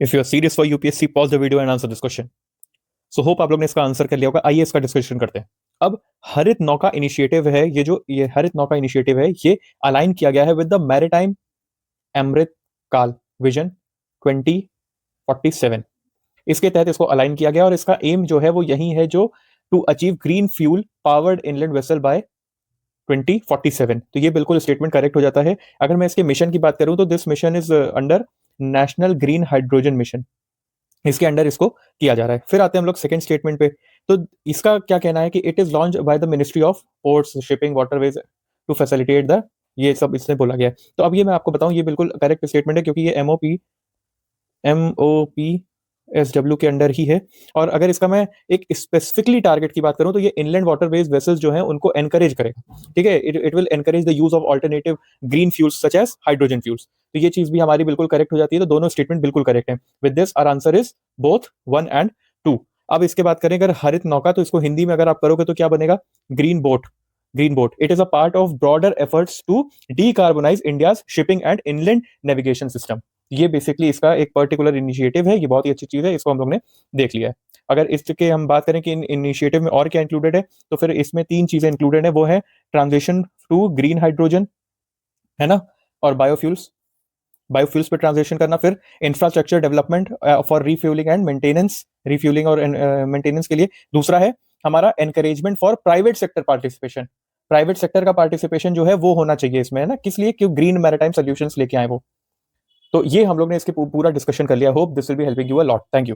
If you are serious for UPSC, pause the video and answer this question. So hope आप लोग ने इसका answer कर लिया होगा। आइए इसका डिस्कशन करते हैं। अब हरित नौका इनिशिएटिव है, ये हरित नौका इनिशिएटिव है, ये अलाइन किया गया है विद द मैरिटाइम अमृत काल विजन 2047। इसके तहत इसको अलाइन किया गया और इसका एम जो है वो यही है, जो to achieve green fuel powered inland vessel by 2047। तो ये बिल्कुल स्टेटमेंट करेक्ट हो जाता है। अगर मैं इसके मिशन की बात करूं तो this mission is under national green hydrogen mission, इसके अंडर इसको किया जा रहा है। फिर आते हैं हम लोग सेकंड स्टेटमेंट पे। तो इसका क्या कहना है कि it is launch by the ministry of ports shipping waterways to facilitate the, ये सब इसने बोला गया है। तो अब ये मैं आपको बताऊं, ये बिल्कुल करेक्ट स्टेटमेंट है, क्योंकि ये MOPSW के अंडर ही है। और अगर इसका मैं एक स्पेसिफिकली टारगेट की बात करूं तो ये इनलैंड वाटरवेज वेसल्स जो हैं उनको एनकरेज करेगा। ठीक है, it will encourage the use of alternative green fuels such as hydrogen fuels. तो ये चीज भी हमारी बिल्कुल करेक्ट हो जाती है। तो दोनों स्टेटमेंट बिल्कुल करेक्ट है। With this our answer is both 1 and 2। अब इसके बात करें अगर हरित नौका, तो इसको हिंदी में अगर आप करोगे तो क्या बनेगा? Green boat. Green boat, it is a part of broader efforts to decarbonise India's shipping and inland navigation system. ये बेसिकली इसका एक पर्टिकुलर इनिशिएटिव है। ये बहुत ही अच्छी चीज है, इसको हम लोग ने देख लिया है। अगर इसके हम बात करें कि इन इनिशिएटिव में और क्या इंक्लूडेड है, तो फिर इसमें 3 चीजें इंक्लूडेड है। वो है ट्रांजिशन टू ग्रीन हाइड्रोजन, है ना, और बायोफ्यूल्स पे ट्रांजिशन करना। फिर infrastructure development for refuelling and maintenance, refuelling और मेंटेनेंस के लिए। दूसरा है हमारा encouragement for private sector participation. Private sector का पार्टिसिपेशन जो है वो होना चाहिए इसमें, है ना, किस लिए? क्यों? ग्रीन मैरिटाइम सोल्यूशंस लेके आए वो। तो ये हम लोग ने इसके पूरा डिस्कशन कर लिया। Hope this will be helping you a lot. Thank you.